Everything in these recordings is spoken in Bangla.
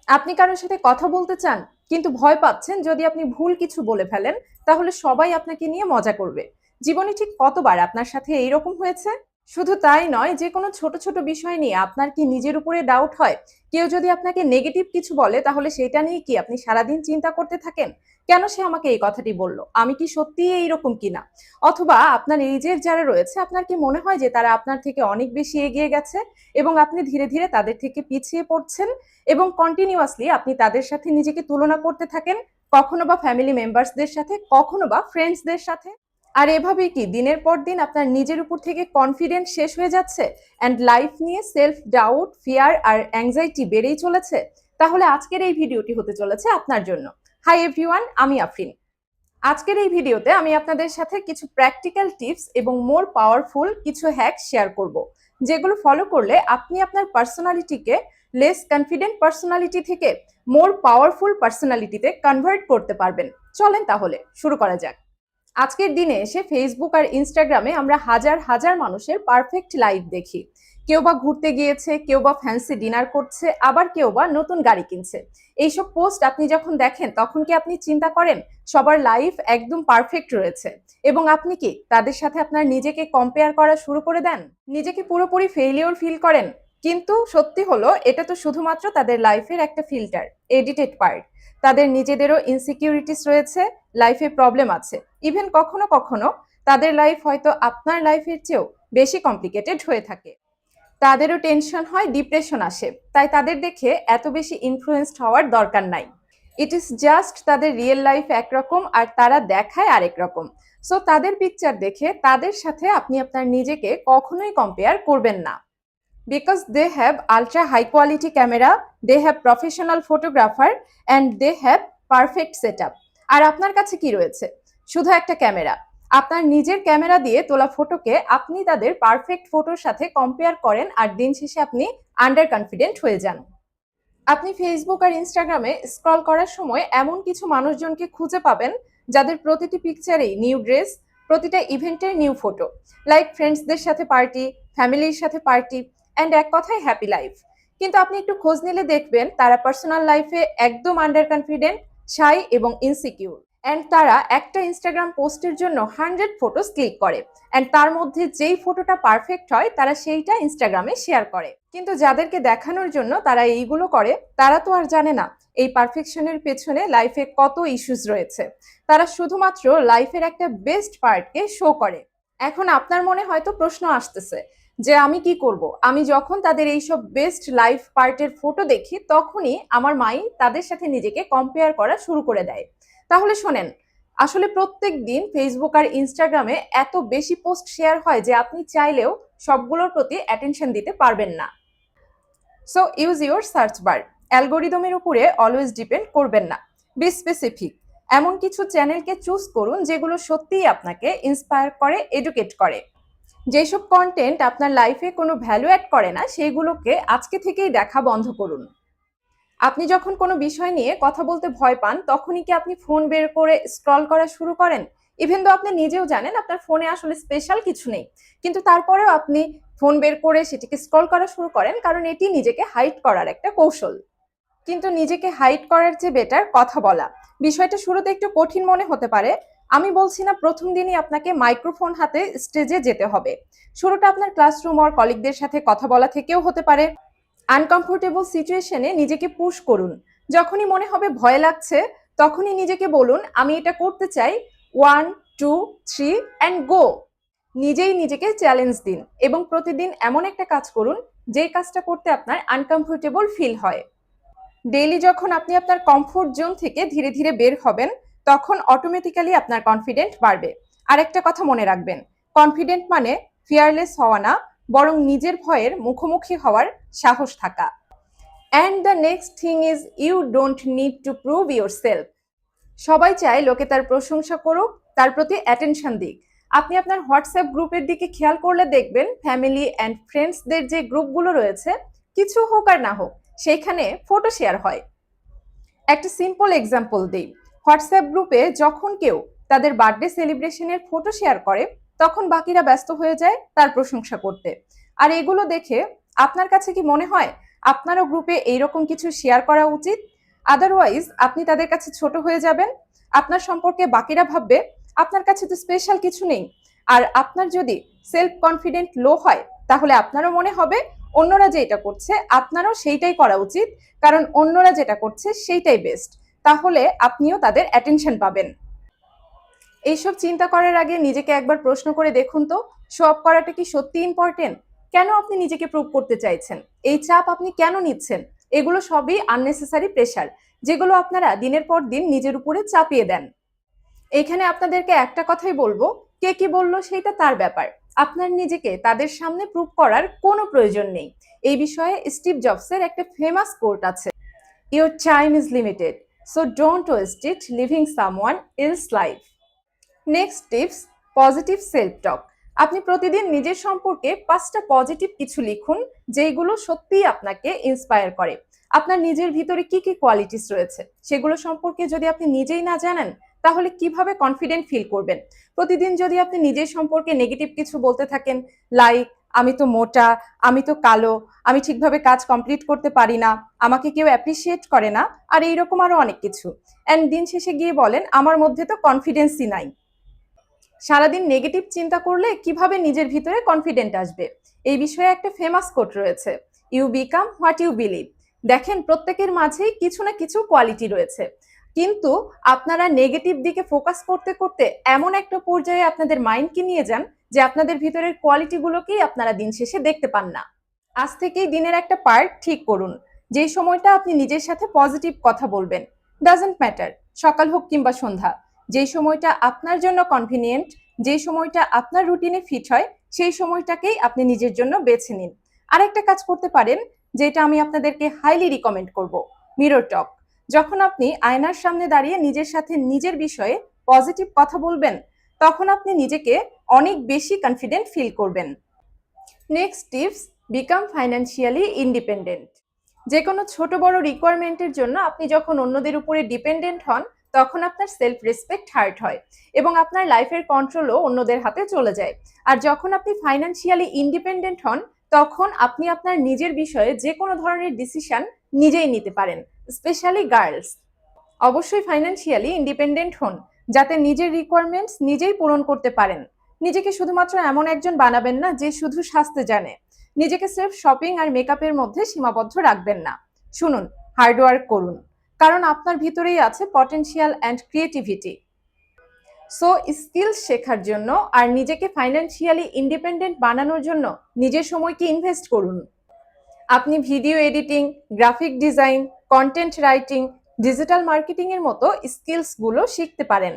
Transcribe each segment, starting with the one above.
আপনি কারোর সাথে কথা বলতে চান কিন্তু ভয় পাচ্ছেন যদি আপনি ভুল কিছু বলে ফেলেন তাহলে সবাই আপনাকে নিয়ে মজা করবে। জীবনে ঠিক কতবার আপনার সাথে এইরকম হয়েছে? শুধু তাই নয়, যে কোনো ছোট ছোট বিষয় নিয়ে আপনার কি নিজের উপরে ডাউট হয়? কেউ যদি আপনাকে নেগেটিভ কিছু বলে তাহলে সেটা নিয়ে কি আপনি সারাদিন চিন্তা করতে থাকেন? কেন সে আমাকে এই কথাটি বলল, আমি কি সত্যিই এইরকম কিনা? অথবা আপনার এইজের যারা রয়েছে আপনার কি মনে হয় যে তারা আপনার থেকে অনেক বেশি এগিয়ে গেছে এবং আপনি ধীরে ধীরে তাদের থেকে পিছিয়ে পড়ছেন এবং কন্টিনিউয়াসলি আপনি তাদের সাথে নিজেকে তুলনা করতে থাকেন, কখনো বা ফ্যামিলি মেম্বার্সদের সাথে, কখনো বা ফ্রেন্ডসদের সাথে। আর এভাবেই কি দিনের পর দিন আপনার নিজের উপর থেকে কনফিডেন্স শেষ হয়ে যাচ্ছে অ্যান্ড লাইফ নিয়ে সেলফ ডাউট, ফিয়ার আর অ্যাংজাইটি বেড়েই চলেছে? তাহলে আজকের এই ভিডিওটি হতে চলেছে আপনার জন্য। হাই এভরিওয়ান, আমি আফরিন। আজকের এই ভিডিওতে আমি আপনাদের সাথে কিছু প্র্যাকটিক্যাল টিপস এবং মোর পাওয়ারফুল কিছু হ্যাক শেয়ার করব, যেগুলো ফলো করলে আপনি আপনার পার্সোনালিটিকে লেস কনফিডেন্ট পার্সোনালিটি থেকে মোর পাওয়ারফুল পার্সোনালিটিতে কনভার্ট করতে পারবেন। চলেন তাহলে শুরু করা যাক। আজকের দিনে এসে ফেসবুক আর ইনস্টাগ্রামে আমরা হাজার হাজার মানুষের পারফেক্ট লাইফ দেখি। কেউ বা ঘুরতে গিয়েছে, কেউ বা ফ্যান্সি ডিনার করছে, আবার কেউ বা নতুন গাড়ি কিনছে। এইসব পোস্ট আপনি যখন দেখেন তখন কি আপনি চিন্তা করেন সবার লাইফ একদম পারফেক্ট রয়েছে এবং আপনি কি তাদের সাথে আপনার নিজেকে কম্পেয়ার করা শুরু করে দেন? নিজেকে পুরোপুরি ফেইলিওর ফিল করেন? কিন্তু সত্যি হলো এটা তো শুধুমাত্র তাদের লাইফের একটা ফিল্টার, এডিটেড পার্ট। তাদের নিজেদেরও ইনসিকিউরিটিস রয়েছে, লাইফে প্রবলেম আছে। ইভেন কখনো কখনো তাদের লাইফ হয়তো আপনার লাইফের চেয়েও বেশি কমপ্লিকেটেড হয়ে থাকে। তাদেরও টেনশন হয়, ডিপ্রেশন আসে, তাই তাদের দেখে এত বেশি ইনফ্লুয়েসড হওয়ার দরকার নাই। ইট ইজ জাস্ট তাদের রিয়েল লাইফ একরকম আর তারা দেখায় আরেক রকম। সো তাদের পিকচার দেখে তাদের সাথে আপনি আপনার নিজেকে কখনোই কম্পেয়ার করবেন না। Because they have ultra high quality camera, they have professional photographer and they have perfect set up. আর আপনার কাছে কি রয়েছে? শুধু একটা ক্যামেরা। আপনার নিজের ক্যামেরা দিয়ে তোলা ফটোকে আপনি তাদের পারফেক্ট ফটোর সাথে কম্পেয়ার করেন আর দিন শেষে আপনি আন্ডার কনফিডেন্ট হয়ে যান। আপনি ফেসবুক আর ইনস্টাগ্রামে স্ক্রল করার সময় এমন কিছু মানুষজনকে খুঁজে পাবেন যাদের প্রতিটি পিকচারেই নিউ ড্রেস, প্রতিটা ইভেন্টের নিউ ফটো, লাইক ফ্রেন্ডসদের সাথে পার্টি, ফ্যামিলির সাথে পার্টি, অ্যান্ড এক কথায় হ্যাপি লাইফ। কিন্তু আপনি একটু খোঁজ নিলে দেখবেন তারা পার্সোনাল লাইফে একদম আন্ডার কনফিডেন্ট, শাই এবং ইনসিকিউর। অ্যান্ড তারা একটা ইনস্টাগ্রাম পোস্টের জন্য 100 ফটোস ক্লিক করে অ্যান্ড তার মধ্যে যেই ফটোটা পারফেক্ট হয় তারা সেইটা ইনস্টাগ্রামে শেয়ার করে। কিন্তু যাদেরকে দেখানোর জন্য তারা এইগুলো করে তারা তো আর জানে না এই পারফেকশনের পেছনে লাইফে কত ইস্যুস রয়েছে। তারা শুধুমাত্র লাইফের একটা বেস্ট পার্টকে শো করে। এখন আপনার মনে হয়তো প্রশ্ন আসতেছে যে আমি কি করব? আমি যখন তাদের এইসব বেস্ট লাইফ পার্টের ফটো দেখি তখনই আমার মাইন্ড তাদের সাথে নিজেকে কম্পেয়ার করা শুরু করে দেয়। তাহলে শোনেন, আসলে প্রত্যেক দিন ফেসবুক আর ইনস্টাগ্রামে এত বেশি পোস্ট শেয়ার হয় যে আপনি চাইলেও সবগুলোর প্রতি অ্যাটেনশন দিতে পারবেন না। So use your search bar. অ্যালগোরিদমের উপরে অলওয়েজ ডিপেন্ড করবেন না। Be specific. এমন কিছু চ্যানেলকে চুজ করুন যেগুলো সত্যিই আপনাকে ইন্সপায়ার করে, এডুকেট করে। যেসব কন্টেন্ট আপনার লাইফে কোনো ভ্যালু অ্যাড করে না সেগুলোকে আজকে থেকেই দেখা বন্ধ করুন। আপনি যখন কোনো বিষয় নিয়ে কথা বলতে ভয় পান তখনই কি আপনি ফোন বের করে স্ক্রল করা শুরু করেন? ইভেন তো আপনি নিজেও জানেন আপনার ফোনে আসলে স্পেশাল কিছু নেই, কিন্তু তারপরেও আপনি ফোন বের করে সেটিকে স্ক্রল করা শুরু করেন কারণ এটি নিজেকে হাইড করার একটা কৌশল। কিন্তু নিজেকে হাইড করার চেয়ে বেটার কথা বলা। বিষয়টা শুরুতে একটু কঠিন মনে হতে পারে। আমি বলছি না প্রথম দিনই আপনাকে মাইক্রোফোন হাতে স্টেজে যেতে হবে। শুরুটা আপনার ক্লাসরুম আর কলিগদের সাথে কথা বলা থেকেও হতে পারে। আনকমফোর্টেবল সিচুয়েশনে নিজেকে পুশ করুন। যখনই মনে হবে ভয় লাগছে তখনই নিজেকে বলুন আমি এটা করতে চাই, 1 2 3 অ্যান্ড গো। নিজেই নিজেকে চ্যালেঞ্জ দিন এবং প্রতিদিন এমন একটা কাজ করুন যেই কাজটা করতে আপনার আনকমফোর্টেবল ফিল হয়। ডেইলি যখন আপনি আপনার কমফোর্ট জোন থেকে ধীরে ধীরে বের হবেন তখন অটোমেটিক্যালি আপনার কনফিডেন্ট বাড়বে। আরেকটা কথা মনে রাখবেন, কনফিডেন্ট মানে ফিয়ারলেস হওয়া না, বরং নিজের ভয়ের মুখোমুখি হওয়ার সাহস থাকা। And the next thing is you don't need to prove yourself. সবাই চায় লোকে তার প্রশংসা করুক, তার প্রতি অ্যাটেনশন দিক। আপনি আপনার হোয়াটসঅ্যাপ গ্রুপের দিকে খেয়াল করলে দেখবেন ফ্যামিলি অ্যান্ড ফ্রেন্ডসদের যে গ্রুপগুলো রয়েছে, কিছু হোক আর না হোক সেইখানে ফটো শেয়ার হয়। একটা সিম্পল এক্সাম্পল দিই। হোয়াটসঅ্যাপ গ্রুপে যখন কেউ তাদের বার্থডে সেলিব্রেশনের ফটো শেয়ার করে তখন বাকিরা ব্যস্ত হয়ে যায় তার প্রশংসা করতে। আর এগুলো দেখে আপনার কাছে কি মনে হয় আপনারও গ্রুপে এইরকম কিছু শেয়ার করা উচিত। আদারওয়াইজ আপনি তাদের কাছে ছোট হয়ে যাবেন। আপনার সম্পর্কে বাকিরা ভাববে আপনার কাছে তো স্পেশাল কিছু নেই। আর আপনার যদি সেলফ কনফিডেন্ট লো হয়, তাহলে আপনারও মনে হবে অন্যরা যেটা করছে আপনারও সেইটাই করা উচিত, কারণ অন্যরা যেটা করছে সেইটাই বেস্ট। তাহলে আপনিও তাদের অ্যাটেনশন পাবেন। এইসব চিন্তা করার আগে নিজেকে একবার প্রশ্ন করে দেখুন তো, শো অফ করাটা কি সত্যি ইম্পর্টেন্ট? কেন আপনি নিজেকে প্রুভ করতে চাইছেন? এই চাপ আপনি কেন নিচ্ছেন? এগুলো সবই আননেসেসারি প্রেশার, যেগুলো আপনারা দিনের পর দিন নিজের উপরে চাপিয়ে দেন। এইখানে আপনাদেরকে একটা কথাই বলবো, কে কি বললো সেইটা তার ব্যাপার। আপনার নিজেকে তাদের সামনে প্রুভ করার কোনো প্রয়োজন নেই। এই বিষয়ে স্টিভ জবসের একটা ফেমাস কোট আছে, your time is limited, so don't waste it living someone else life. Next tips, positive self টক। আপনি প্রতিদিন নিজের সম্পর্কে 5টা পজিটিভ কিছু লিখুন, যেগুলো সত্যিই আপনাকে ইন্সপায়ার করে। আপনার নিজের ভিতরে কি কি কোয়ালিটিস রয়েছে সেগুলো সম্পর্কে যদি আপনি নিজেই না জানেন, তাহলে কিভাবে কনফিডেন্ট ফিল করবেন? প্রতিদিন যদি আপনি নিজের সম্পর্কে নেগেটিভ কিছু বলতে থাকেন, লাইক আমি তো মোটা, আমি তো কালো, আমি ঠিকভাবে কাজ কমপ্লিট করতে পারি না, আমাকে কেউ অ্যাপ্রিসিয়েট করে না, আর এইরকম আরো অনেক কিছু, অ্যান্ড দিন শেষে গিয়ে বলেন আমার মধ্যে তো কনফিডেন্সই নাই। সারাদিন নেগেটিভ চিন্তা করলে কিভাবে নিজের ভিতরে কনফিডেন্ট আসবে? এই বিষয়ে একটা ফেমাস কোট রয়েছে, you become what you believe. দেখেন, প্রত্যেকের মাঝেই কিছু না কিছু কোয়ালিটি রয়েছে, কিন্তু আপনারা নেগেটিভ দিকে ফোকাস করতে করতে এমন একটা পর্যায়ে আপনাদের মাইন্ডকে নিয়ে যান যে আপনাদের ভিতরের কোয়ালিটিগুলোকেই আপনারা দিন শেষে দেখতে পান না। আজ থেকেই দিনের একটা পার্ট ঠিক করুন, যেই সময়টা আপনি নিজের সাথে পজিটিভ কথা বলবেন। ডাজন্ট ম্যাটার সকাল হোক কিংবা সন্ধ্যা, যেই সময়টা আপনার জন্য কনভিনিয়েন্ট, যেই সময়টা আপনার রুটিনে ফিট হয়, সেই সময়টাকেই আপনি নিজের জন্য বেছে নিন। আরেকটা কাজ করতে পারেন, যেটা আমি আপনাদেরকে হাইলি রিকমেন্ড করব, মিরর টক। যখন আপনি আয়নার সামনে দাঁড়িয়ে নিজের সাথে নিজের বিষয়ে পজিটিভ কথা বলবেন, তখন আপনি নিজেকে অনেক বেশি কনফিডেন্ট ফিল করবেন। Next tips, become financially independent. যে কোনো ছোট বড় রিকোয়ারমেন্টের জন্য আপনি যখন অন্যদের উপরে ডিপেন্ডেন্ট হন, তখন আপনার সেলফ রেসপেক্ট হার্ট হয় এবং আপনার লাইফের কন্ট্রোলও অন্যদের হাতে চলে যায়। আর যখন আপনি ফাইন্যান্সিয়ালি ইন্ডিপেন্ডেন্ট হন, তখন আপনি আপনার নিজের বিষয়ে যে কোনো ধরনের ডিসিশন নিজেই নিতে পারেন, স্পেশালি গার্লস। অবশ্যই ফাইন্যান্সিয়ালি ইন্ডিপেন্ডেন্ট হন, যাতে নিজের রিকোয়ারমেন্টস নিজেই পূরণ করতে পারেন। নিজেকে শুধুমাত্র এমন একজন বানাবেন না যে শুধু সাজতে জানে। নিজেকে সির্ফ শপিং আর মেকআপের মধ্যে সীমাবদ্ধ রাখবেন না। শুনুন, হার্ডওয়ার্ক করুন, কারণ আপনার ভিতরেই আছে potential and creativity. So skills শেখার জন্য আর নিজেকে ফাইন্যান্সিয়ালি ইন্ডিপেন্ডেন্ট বানানোর জন্য নিজের সময়কে ইনভেস্ট করুন। আপনি video editing, graphic design, content writing, digital marketing এর মতো স্কিলসগুলো শিখতে পারেন।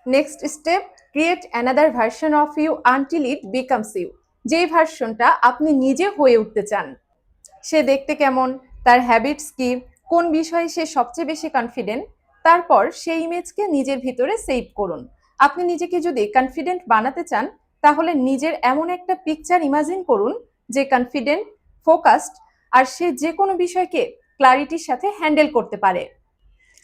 Next step, create another version of you until it becomes you. যেই ভার্সনটা আপনি নিজে হয়ে উঠতে চান। সে দেখতে কেমন, তার হ্যাবিটস কি, কোন বিষয়ে সে সবচেয়ে বেশি কনফিডেন্ট, তারপর সেই ইমেজকে নিজের ভিতরে সেভ করুন। আপনি নিজেকে যদি কনফিডেন্ট বানাতে চান, তাহলে নিজের এমন একটা পিকচার ইমাজিন করুন যে কনফিডেন্ট, ফোকাসড, আর সে যে কোনো বিষয়কে ক্লারিটির সাথে হ্যান্ডেল করতে পারে।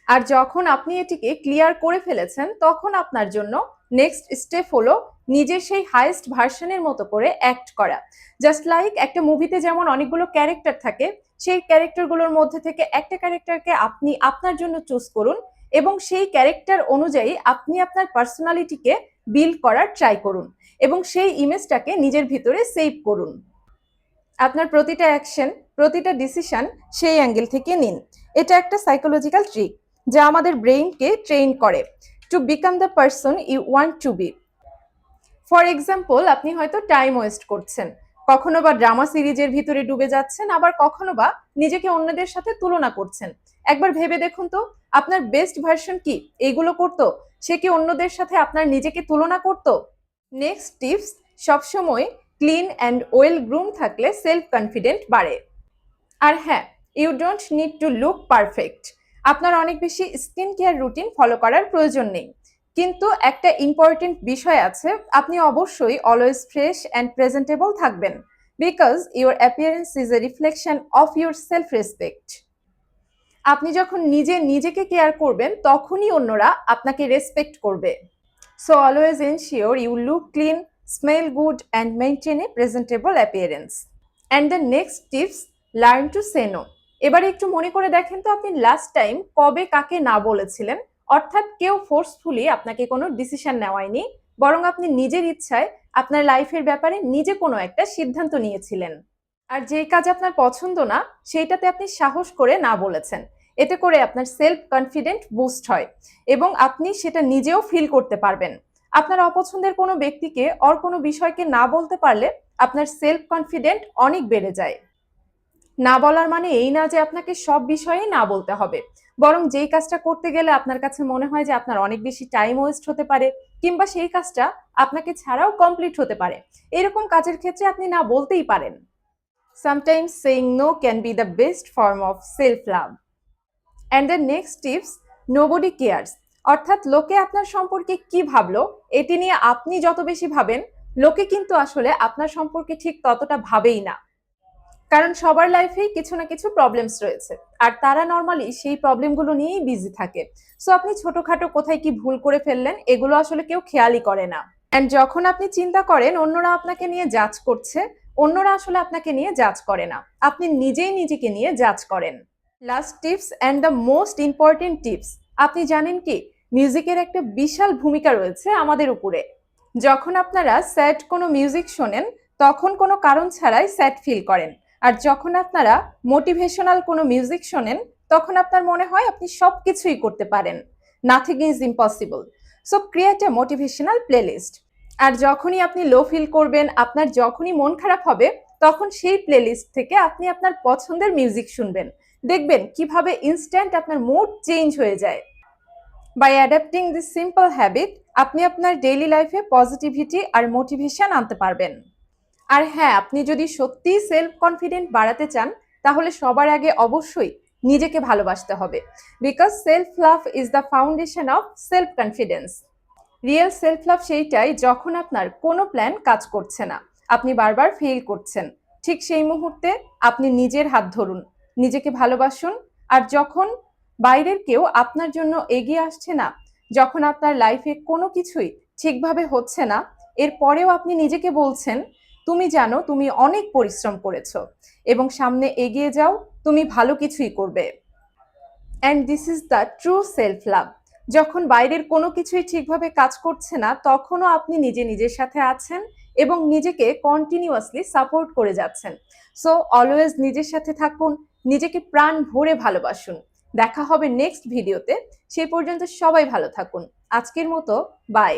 আর যখন আপনি এটিকে ক্লিয়ার করে ফেলেছেন, তখন আপনার জন্য নেক্সট স্টেপ হলো নিজের সেই হাইয়েস্ট ভার্সনের মতো করে অ্যাক্ট করা। জাস্ট লাইক একটা মুভিতে যেমন অনেকগুলো ক্যারেক্টার থাকে, সেই ক্যারেক্টারগুলোর মধ্যে থেকে একটা ক্যারেক্টারকে আপনি আপনার জন্য চুজ করুন এবং সেই ক্যারেক্টার অনুযায়ী আপনি আপনার পার্সোনালিটিকে বিল্ড করার ট্রাই করুন এবং সেই ইমেজটাকে নিজের ভিতরে সেভ করুন। আপনার প্রতিটা অ্যাকশন, প্রতিটা ডিসিশন সেই অ্যাঙ্গেল থেকে নিন। এটা একটা সাইকোলজিক্যাল ট্রিক যা আমাদের ব্রেইনকে ট্রেন করে to become the person you want to be. For example, আপনি হয়তো টাইম ওয়েস্ট করছেন, কখনো বা ড্রামা সিরিজের ভিতরে ডুবে যাচ্ছেন, আবার কখনো বা নিজেকে অন্যদের সাথে তুলনা করছেন। একবার ভেবে দেখুন তো, আপনার বেস্ট ভার্সন কি এইগুলো করতো? সে কি অন্যদের সাথে আপনার নিজেকে তুলনা করতো? নেক্সট টিপস, সবসময় ক্লিন অ্যান্ড ওয়েল গ্রুম থাকলে সেলফ কনফিডেন্ট বাড়ে। আর হ্যাঁ, you don't need to look perfect. আপনার অনেক বেশি স্কিন কেয়ার রুটিন ফলো করার প্রয়োজন নেই, কিন্তু একটা ইম্পর্টেন্ট বিষয় আছে, আপনি অবশ্যই অলওয়েজ ফ্রেশ অ্যান্ড প্রেজেন্টেবল থাকবেন, because your appearance is a reflection of your self respect. আপনি যখন নিজেকে কেয়ার করবেন, তখনই অন্যরা আপনাকে রেসপেক্ট করবে। So always ensure you look clean, smell good, and maintain a presentable appearance. And the next tips, learn to say no. এবারে একটু মনে করে দেখেন তো আপনি লাস্ট টাইম কবে কাকে না বলেছিলেন। অর্থাৎ কেউ ফোর্সফুলি আপনাকে কোনো ডিসিশন নেওয়ায়নি, বরং আপনি নিজের ইচ্ছায় আপনার লাইফের ব্যাপারে নিজে কোনো একটা সিদ্ধান্ত নিয়েছিলেন। আর যেই কাজ আপনার পছন্দ না সেইটাতে আপনি সাহস করে না বলেছেন। এতে করে আপনার সেলফ কনফিডেন্ট বুস্ট হয় এবং আপনি সেটা নিজেও ফিল করতে পারবেন। আপনার অপছন্দের কোনো ব্যক্তিকে কোনো বিষয়কে না বলতে পারলে আপনার সেলফ কনফিডেন্ট অনেক বেড়ে যায়। না বলার মানে এই না যে আপনাকে সব বিষয়েই না বলতে হবে, বরং যেই কাজটা করতে গেলে আপনার কাছে মনে হয় যে আপনার অনেক বেশি টাইম ওয়েস্ট হতে পারে, কিংবা সেই কাজটা আপনাকে ছাড়াও কমপ্লিট হতে পারে, এরকম কাজের ক্ষেত্রে আপনি না বলতেই পারেন। Sometimes saying no can be the best form of self-love. And the next tips, nobody cares. অর্থাৎ লোকে আপনার সম্পর্কে কি ভাবলো এটি নিয়ে আপনি যত বেশি ভাবেন, লোকে কিন্তু আসলে আপনার সম্পর্কে ঠিক ততটা ভাবেই না। কারণ সবার লাইফেই কিছু না কিছু প্রবলেমস রয়েছে, আর তারা নর্মালি সেই প্রবলেমগুলো নিয়েই বিজি থাকে। সো আপনি ছোটখাটো কোথায় কি ভুল করে ফেললেন এগুলো আসলে কেউ খেয়ালই করে না। অ্যান্ড যখন আপনি চিন্তা করেন অন্যরা আপনাকে নিয়ে জাজ করছে, অন্যরা আসলে আপনাকে নিয়ে জাজ করে না, আপনি নিজেই নিজেকে নিয়ে জাজ করেন। Last tips and the most important tips, আপনি জানেন কি মিউজিকের একটা বিশাল ভূমিকা রয়েছে আমাদের উপরে। যখন আপনারা স্যাড কোনো মিউজিক শোনেন তখন কোনো কারণ ছাড়াই স্যাড ফিল করেন, আর যখন আপনারা মোটিভেশনাল কোনো মিউজিক শোনেন তখন আপনার মনে হয় আপনি সব কিছুই করতে পারেন, nothing is impossible. So create a motivational playlist. আর যখনই আপনি লো ফিল করবেন, আপনার যখনই মন খারাপ হবে, তখন সেই প্লেলিস্ট থেকে আপনি আপনার পছন্দের মিউজিক শুনবেন। দেখবেন কিভাবে ইনস্ট্যান্ট আপনার মুড চেঞ্জ হয়ে যায়। By adapting this simple habit আপনি আপনার ডেইলি লাইফে পজিটিভিটি আর মোটিভেশন আনতে পারবেন। আর হ্যাঁ, আপনি যদি সত্যিই সেলফ কনফিডেন্ট বাড়াতে চান তাহলে সবার আগে অবশ্যই নিজেকে ভালোবাসতে হবে, because self love is the foundation of self confidence. Real self love সেইটাই যখন আপনার কোনো প্ল্যান কাজ করছে না, আপনি বারবার ফেল করছেন, ঠিক সেই মুহূর্তে আপনি নিজের হাত ধরুন, নিজেকে ভালোবাসুন। আর যখন বাইরের কেউ আপনার জন্য এগিয়ে আসছে না, যখন আপনার লাইফে কোনো কিছুই ঠিকভাবে হচ্ছে না, এরপরেও আপনি নিজেকে বলছেন তুমি জানো তুমি অনেক পরিশ্রম করেছো এবং সামনে এগিয়ে যাও, তুমি ভালো কিছুই করবে। And this is the true self love. যখন বাইরের কোনো কিছুই ঠিকভাবে কাজ করছে না তখনও আপনি নিজের সাথে আছেন এবং নিজেকে কন্টিনিউয়াসলি সাপোর্ট করে যাচ্ছেন। সো অলওয়েজ নিজের সাথে থাকুন, নিজেকে প্রাণ ভরে ভালোবাসুন। দেখা হবে নেক্সট ভিডিওতে, সেই পর্যন্ত সবাই ভালো থাকুন। আজকের মতো বাই।